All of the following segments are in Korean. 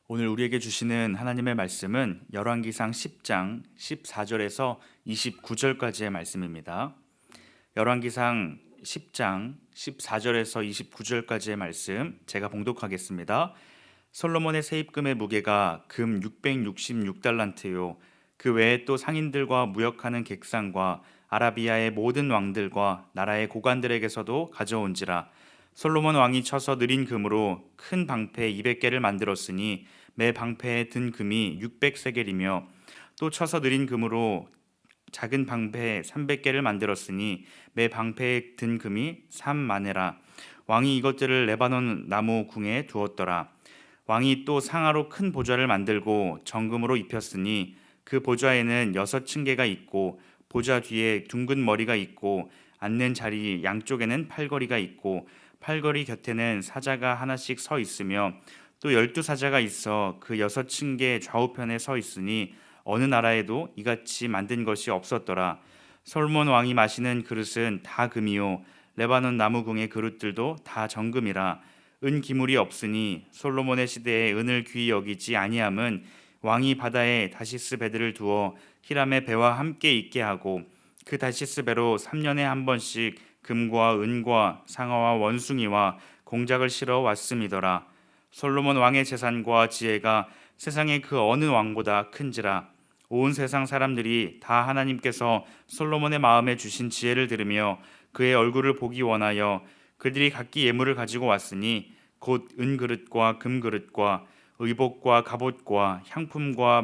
오늘 우리에게 주시는 하나님의 말씀은 열왕기상 10장 14절에서 29절까지의 말씀입니다. 열왕기상 10장 14절에서 29절까지의 말씀 제가 봉독하겠습니다. 솔로몬의 세입금의 무게가 금 666달란트요 그 외에 또 상인들과 무역하는 객상과 아라비아의 모든 왕들과 나라의 고관들에게서도 가져온지라. 솔로몬 왕이 쳐서 느린 금으로 큰 방패 200개를 만들었으니 매 방패에 든 금이 600세겔이며 또 쳐서 느린 금으로 작은 방패 300개를 만들었으니 매 방패에 든 금이 3마네라. 왕이 이것들을 레바논 나무 궁에 두었더라. 왕이 또 상아로 큰 보좌를 만들고 정금으로 입혔으니 그 보좌에는 6층계가 있고 보좌 뒤에 둥근 머리가 있고 앉는 자리 양쪽에는 팔걸이가 있고 팔걸이 곁에는 사자가 하나씩 서 있으며 또 12사자가 있어 그 6층계 좌우편에 서 있으니 어느 나라에도 이같이 만든 것이 없었더라. 솔몬 왕이 마시는 그릇은 다 금이요 레바논 나무궁의 그릇들도 다 정금이라. 은 기물이 없으니 솔로몬의 시대에 은을 귀히 여기지 아니함은 왕이 바다에 다시스 배들을 두어 히람의 배와 함께 있게 하고 그 다시스 배로 3년에 한 번씩 금과 은과 상아와 원숭이와 공작을 실어 왔음이더라. 솔로몬 왕의 재산과 지혜가 세상의 그 어느 왕보다 큰지라. 온 세상 사람들이 다 하나님께서 솔로몬의 마음에 주신 지혜를 들으며 그의 얼굴을 보기 원하여 그들이 각기 예물을 가지고 왔으니 곧 은그릇과 금그릇과 의복과 갑옷과 향품과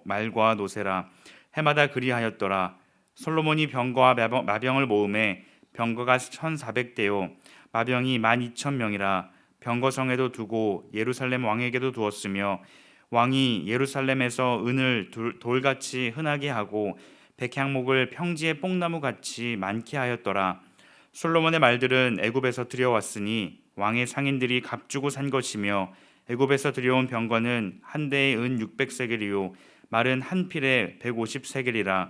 말과 노새라. 해마다 그리하였더라. 솔로몬이 병거와 마병을 모음에 병거가 1400대요 마병이 12,000명이라. 병거성에도 두고 예루살렘 왕에게도 두었으며 왕이 예루살렘에서 은을 돌같이 흔하게 하고 백향목을 평지의 뽕나무같이 많게 하였더라. 솔로몬의 말들은 애굽에서 들여왔으니 왕의 상인들이 값주고 산 것이며 애굽에서 들여온 병거는 한 대에 은 600세겔이요 말은 한 필에 150세겔이라.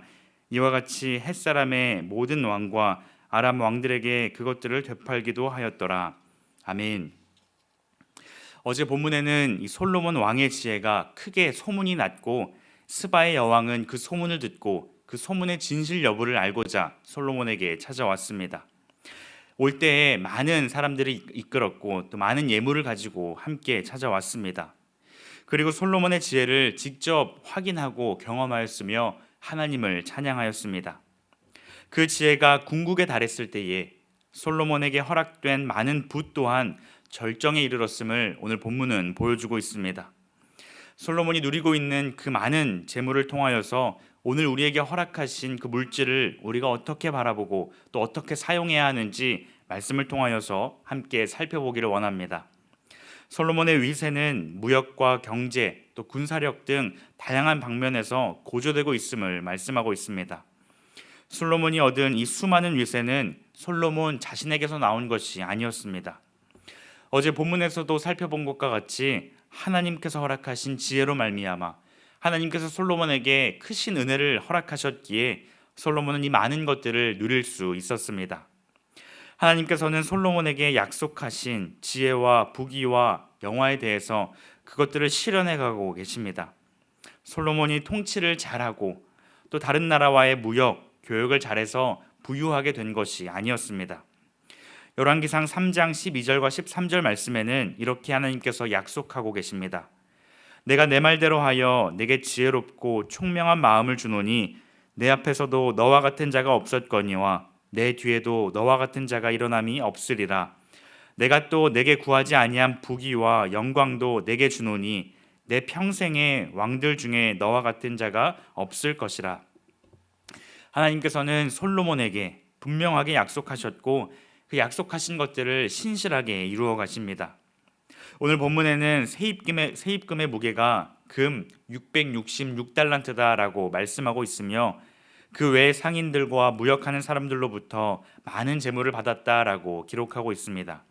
이와 같이 햇사람의 모든 왕과 아람 왕들에게 그것들을 되팔기도 하였더라. 아멘. 어제 본문에는 이 솔로몬 왕의 지혜가 크게 소문이 났고 스바의 여왕은 그 소문을 듣고 그 소문의 진실 여부를 알고자 솔로몬에게 찾아왔습니다. 올 때에 많은 사람들이 이끌었고 또 많은 예물을 가지고 함께 찾아왔습니다. 그리고 솔로몬의 지혜를 직접 확인하고 경험하였으며 하나님을 찬양하였습니다. 그 지혜가 궁극에 달했을 때에 솔로몬에게 허락된 많은 붓 또한 절정에 이르렀음을 오늘 본문은 보여주고 있습니다. 솔로몬이 누리고 있는 그 많은 재물을 통하여서 오늘 우리에게 허락하신 그 물질을 우리가 어떻게 바라보고 또 어떻게 사용해야 하는지 말씀을 통하여서 함께 살펴보기를 원합니다. 솔로몬의 위세는 무역과 경제 또 군사력 등 다양한 방면에서 고조되고 있음을 말씀하고 있습니다. 솔로몬이 얻은 이 수많은 위세는 솔로몬 자신에게서 나온 것이 아니었습니다. 어제 본문에서도 살펴본 것과 같이 하나님께서 허락하신 지혜로 말미암아 하나님께서 솔로몬에게 크신 은혜를 허락하셨기에 솔로몬은 이 많은 것들을 누릴 수 있었습니다. 하나님께서는 솔로몬에게 약속하신 지혜와 부귀와 영화에 대해서 그것들을 실현해 가고 계십니다. 솔로몬이 통치를 잘하고 또 다른 나라와의 무역, 교역을 잘해서 부유하게 된 것이 아니었습니다. 열왕기상 3장 12절과 13절 말씀에는 이렇게 하나님께서 약속하고 계십니다. 내가 내 말대로 하여 내게 지혜롭고 총명한 마음을 주노니 내 앞에서도 너와 같은 자가 없었거니와 내 뒤에도 너와 같은 자가 일어남이 없으리라. 내가 또 내게 구하지 아니한 부귀와 영광도 내게 주노니 내 평생에 왕들 중에 너와 같은 자가 없을 것이라. 하나님께서는 솔로몬에게 분명하게 약속하셨고 그 약속하신 것들을 신실하게 이루어 가십니다. 오늘 본문에는 세입금의 무게가 금 666달란트다라고 말씀하고 있으며 그 외 상인들과 무역하는 사람들로부터 많은 재물을 받았다라고 기록하고 있습니다.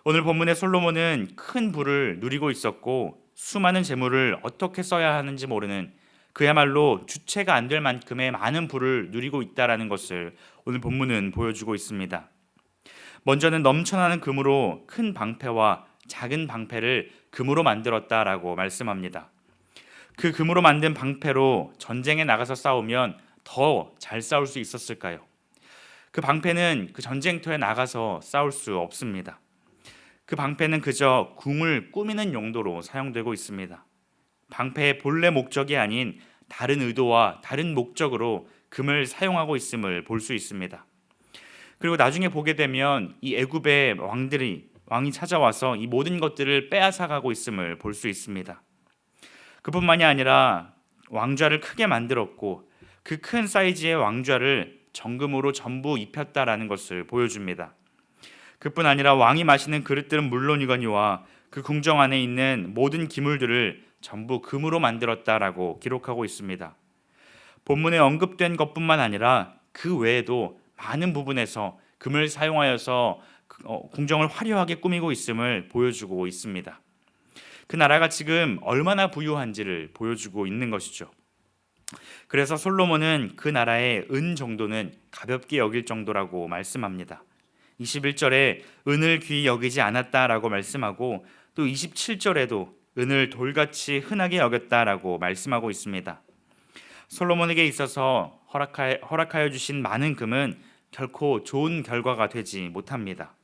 오늘 본문의 솔로몬은 큰 부를 누리고 있었고 수많은 재물을 어떻게 써야 하는지 모르는 그야말로 주체가 안 될 만큼의 많은 부를 누리고 있다라는 것을 오늘 본문은 보여주고 있습니다. 먼저는 넘쳐나는 금으로 큰 방패와 작은 방패를 금으로 만들었다라고 말씀합니다. 그 금으로 만든 방패로 전쟁에 나가서 싸우면 더 잘 싸울 수 있었을까요? 그 방패는 그 전쟁터에 나가서 싸울 수 없습니다. 그 방패는 그저 궁을 꾸미는 용도로 사용되고 있습니다. 방패의 본래 목적이 아닌 다른 의도와 다른 목적으로 금을 사용하고 있음을 볼 수 있습니다. 그리고 나중에 보게 되면 이 애굽의 왕이 찾아와서 이 모든 것들을 빼앗아가고 있음을 볼 수 있습니다. 그뿐만이 아니라 왕좌를 크게 만들었고 그 큰 사이즈의 왕좌를 정금으로 전부 입혔다라는 것을 보여줍니다. 그뿐 아니라 왕이 마시는 그릇들은 물론이거니와 그 궁정 안에 있는 모든 기물들을 전부 금으로 만들었다라고 기록하고 있습니다. 본문에 언급된 것뿐만 아니라 그 외에도 많은 부분에서 금을 사용하여서 궁정을 화려하게 꾸미고 있음을 보여주고 있습니다. 그 나라가 지금 얼마나 부유한지를 보여주고 있는 것이죠. 그래서 솔로몬은 그 나라의 은 정도는 가볍게 여길 정도라고 말씀합니다. 21절에 은을 귀히 여기지 않았다라고 말씀하고 또 27절에도 은을 돌같이 흔하게 여겼다라고 말씀하고 있습니다. 솔로몬에게 있어서 허락하여 주신 많은 금은 결코 좋은 결과가 되지 못합니다.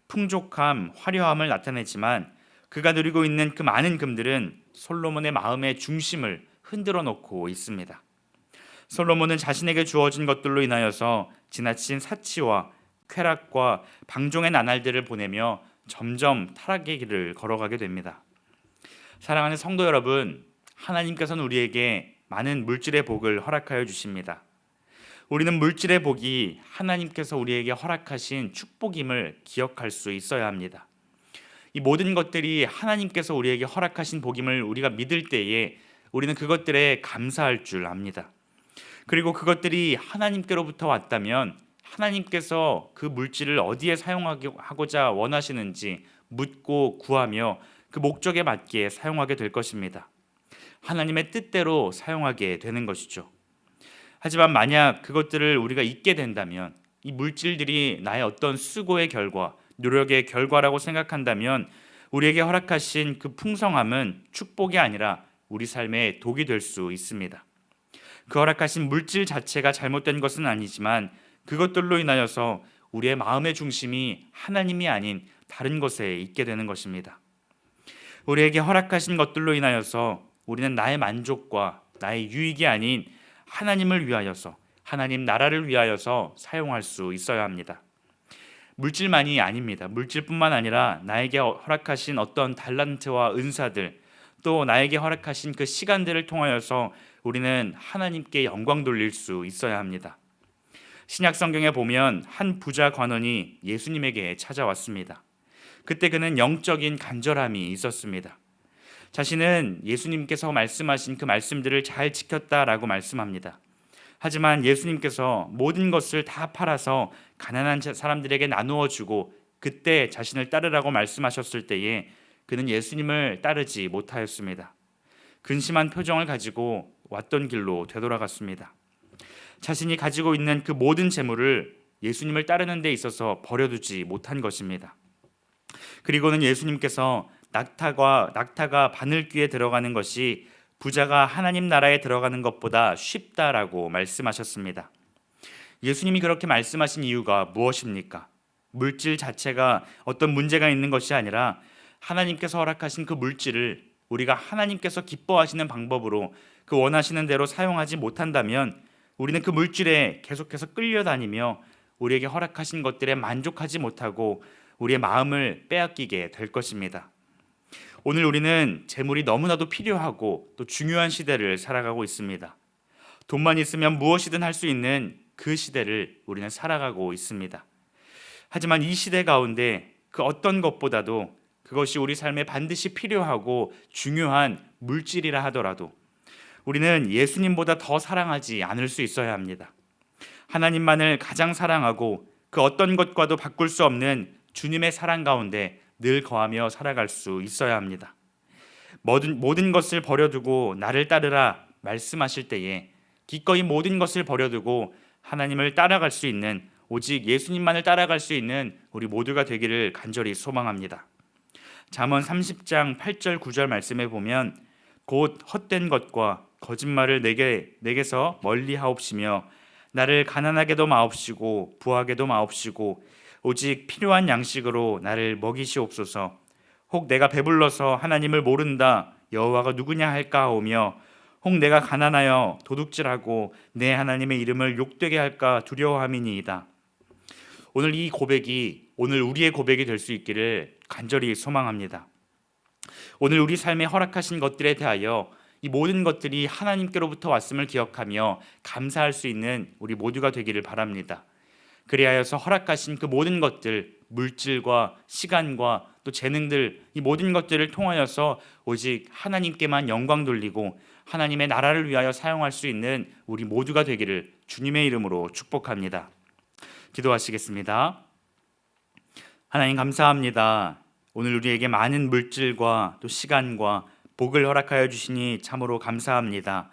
풍족함, 화려함을 나타내지만 그가 누리고 있는 그 많은 금들은 솔로몬의 마음의 중심을 흔들어 놓고 있습니다. 솔로몬은 자신에게 주어진 것들로 인하여서 지나친 사치와 쾌락과 방종의 나날들을 보내며 점점 타락의 길을 걸어가게 됩니다. 사랑하는 성도 여러분, 하나님께서는 우리에게 많은 물질의 복을 허락하여 주십니다. 우리는 물질의 복이 하나님께서 우리에게 허락하신 축복임을 기억할 수 있어야 합니다. 이 모든 것들이 하나님께서 우리에게 허락하신 복임을 우리가 믿을 때에 우리는 그것들에 감사할 줄 압니다. 그리고 그것들이 하나님께로부터 왔다면 하나님께서 그 물질을 어디에 사용하고자 원하시는지 묻고 구하며 그 목적에 맞게 사용하게 될 것입니다. 하나님의 뜻대로 사용하게 되는 것이죠. 하지만 만약 그것들을 우리가 잊게 된다면, 이 물질들이 나의 어떤 수고의 결과, 노력의 결과라고 생각한다면 우리에게 허락하신 그 풍성함은 축복이 아니라 우리 삶의 독이 될 수 있습니다. 그 허락하신 물질 자체가 잘못된 것은 아니지만 그것들로 인하여서 우리의 마음의 중심이 하나님이 아닌 다른 것에 있게 되는 것입니다. 우리에게 허락하신 것들로 인하여서 우리는 나의 만족과 나의 유익이 아닌 하나님을 위하여서, 하나님 나라를 위하여서 사용할 수 있어야 합니다. 물질만이 아닙니다. 물질뿐만 아니라 나에게 허락하신 어떤 달란트와 은사들, 또 나에게 허락하신 그 시간들을 통하여서 우리는 하나님께 영광 돌릴 수 있어야 합니다. 신약 성경에 보면 한 부자 관원이 예수님에게 찾아왔습니다. 그때 그는 영적인 간절함이 있었습니다. 자신은 예수님께서 말씀하신 그 말씀들을 잘 지켰다라고 말씀합니다. 하지만 예수님께서 모든 것을 다 팔아서 가난한 사람들에게 나누어 주고 그때 자신을 따르라고 말씀하셨을 때에 그는 예수님을 따르지 못하였습니다. 근심한 표정을 가지고 왔던 길로 되돌아갔습니다. 자신이 가지고 있는 그 모든 재물을 예수님을 따르는 데 있어서 버려두지 못한 것입니다. 그리고는 예수님께서 낙타가 바늘귀에 들어가는 것이 부자가 하나님 나라에 들어가는 것보다 쉽다라고 말씀하셨습니다. 예수님이 그렇게 말씀하신 이유가 무엇입니까? 물질 자체가 어떤 문제가 있는 것이 아니라 하나님께서 허락하신 그 물질을 우리가 하나님께서 기뻐하시는 방법으로 그 원하시는 대로 사용하지 못한다면 우리는 그 물질에 계속해서 끌려다니며 우리에게 허락하신 것들에 만족하지 못하고 우리의 마음을 빼앗기게 될 것입니다. 오늘 우리는 재물이 너무나도 필요하고 또 중요한 시대를 살아가고 있습니다. 돈만 있으면 무엇이든 할 수 있는 그 시대를 우리는 살아가고 있습니다. 하지만 이 시대 가운데 그 어떤 것보다도 그것이 우리 삶에 반드시 필요하고 중요한 물질이라 하더라도 우리는 예수님보다 더 사랑하지 않을 수 있어야 합니다. 하나님만을 가장 사랑하고 그 어떤 것과도 바꿀 수 없는 주님의 사랑 가운데 늘 거하며 살아갈 수 있어야 합니다. 모든 것을 버려두고 나를 따르라 말씀하실 때에 기꺼이 모든 것을 버려두고 하나님을 따라갈 수 있는, 오직 예수님만을 따라갈 수 있는 우리 모두가 되기를 간절히 소망합니다. 잠언 30장 8절 9절 말씀에 보면 곧 헛된 것과 거짓말을 내게서 멀리 하옵시며 나를 가난하게도 마옵시고 부하게도 마옵시고 오직 필요한 양식으로 나를 먹이시옵소서. 혹 내가 배불러서 하나님을 모른다 여호와가 누구냐 할까 하오며 혹 내가 가난하여 도둑질하고 내 하나님의 이름을 욕되게 할까 두려워함이니이다. 오늘 이 고백이 오늘 우리의 고백이 될 수 있기를 간절히 소망합니다. 오늘 우리 삶에 허락하신 것들에 대하여 이 모든 것들이 하나님께로부터 왔음을 기억하며 감사할 수 있는 우리 모두가 되기를 바랍니다. 그리하여서 허락하신 그 모든 것들, 물질과 시간과 또 재능들, 이 모든 것들을 통하여서 오직 하나님께만 영광 돌리고 하나님의 나라를 위하여 사용할 수 있는 우리 모두가 되기를 주님의 이름으로 축복합니다. 기도하시겠습니다. 하나님 감사합니다. 오늘 우리에게 많은 물질과 또 시간과 복을 허락하여 주시니 참으로 감사합니다.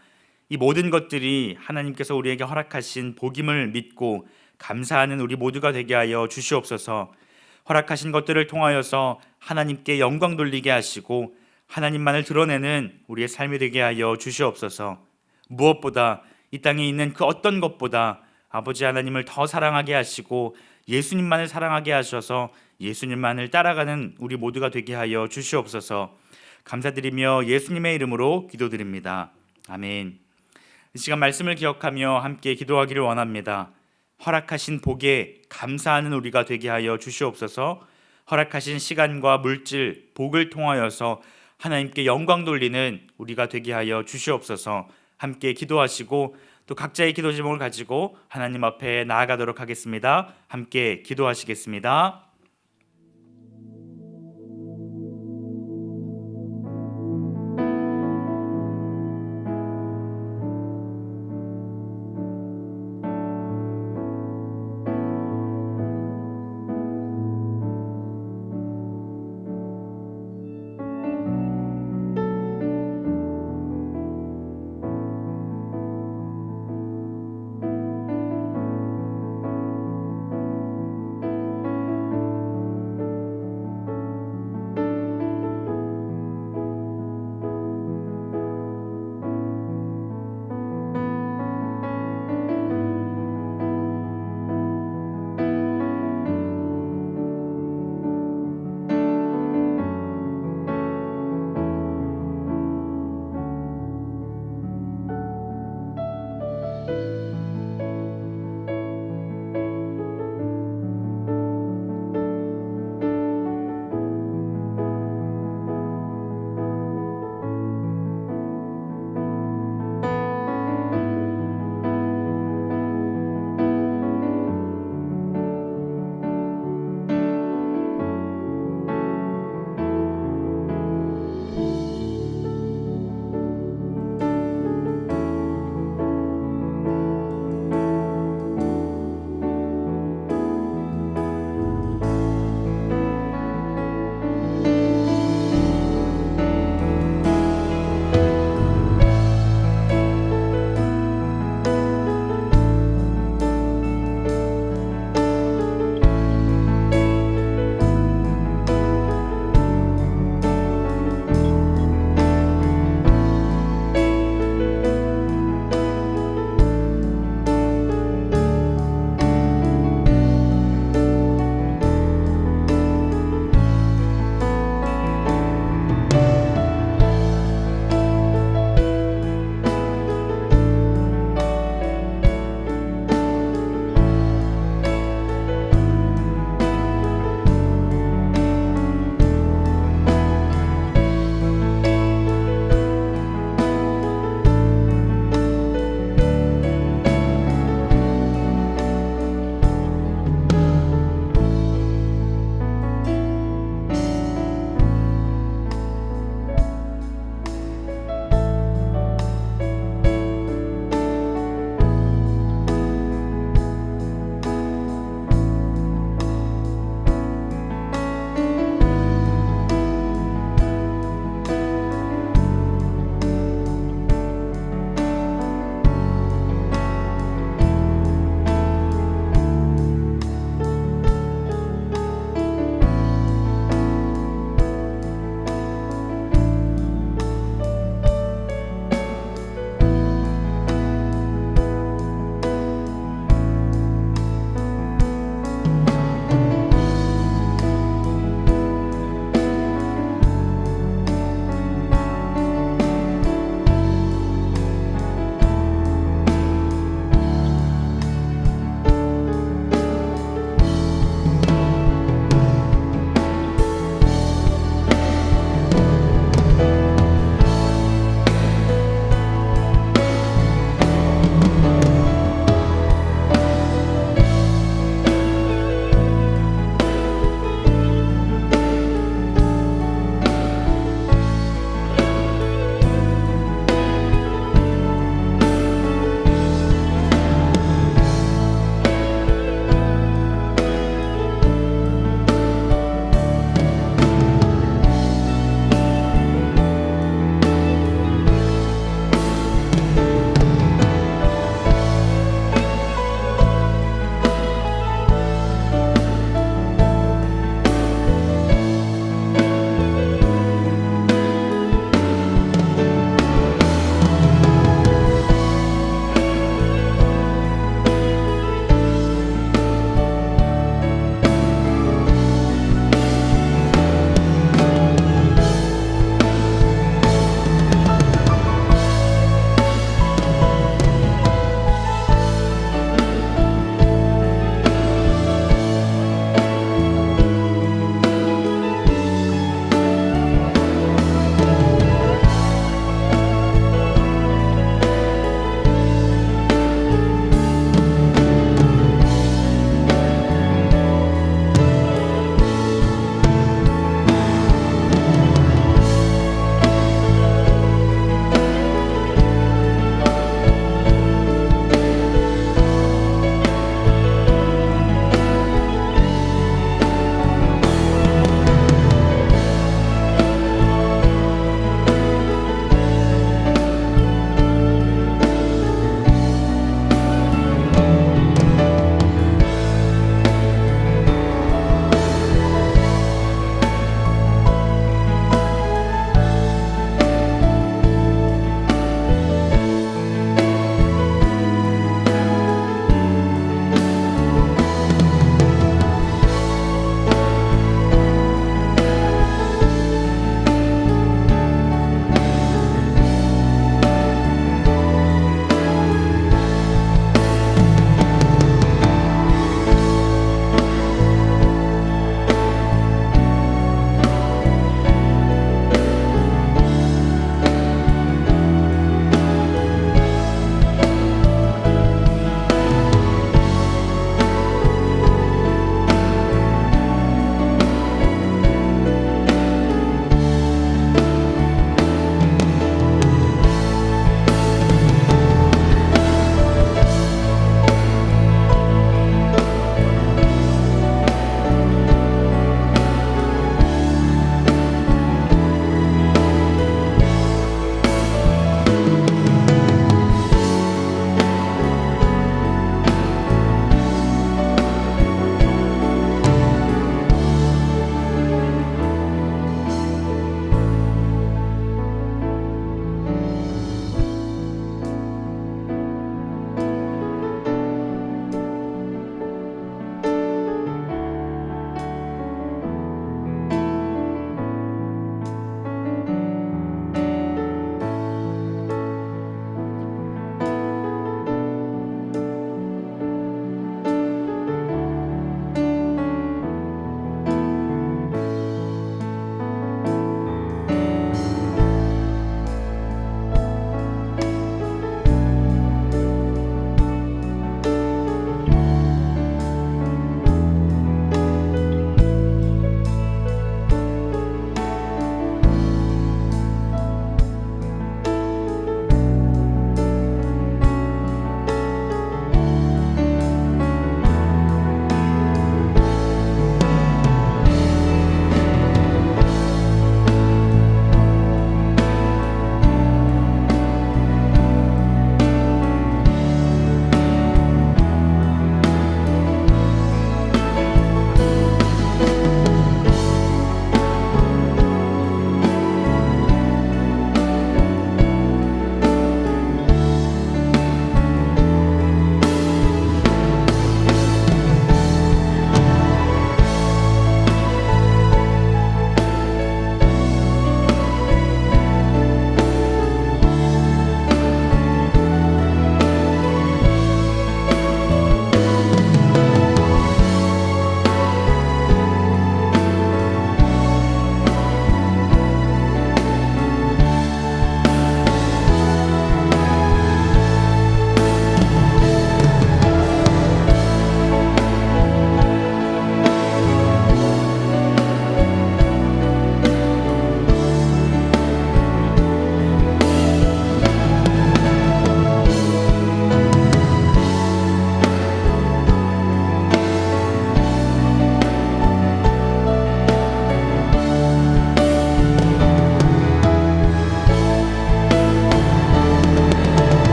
이 모든 것들이 하나님께서 우리에게 허락하신 복임을 믿고 감사하는 우리 모두가 되게 하여 주시옵소서. 허락하신 것들을 통하여서 하나님께 영광 돌리게 하시고 하나님만을 드러내는 우리의 삶이 되게 하여 주시옵소서. 무엇보다 이 땅에 있는 그 어떤 것보다 아버지 하나님을 더 사랑하게 하시고 예수님만을 사랑하게 하셔서 예수님만을 따라가는 우리 모두가 되게 하여 주시옵소서. 감사드리며 예수님의 이름으로 기도드립니다. 아멘. 이 시간 말씀을 기억하며 함께 기도하기를 원합니다. 허락하신 복에 감사하는 우리가 되게 하여 주시옵소서. 허락하신 시간과 물질, 복을 통하여서 하나님께 영광 돌리는 우리가 되게 하여 주시옵소서. 함께 기도하시고 또 각자의 기도 제목을 가지고 하나님 앞에 나아가도록 하겠습니다. 함께 기도하시겠습니다.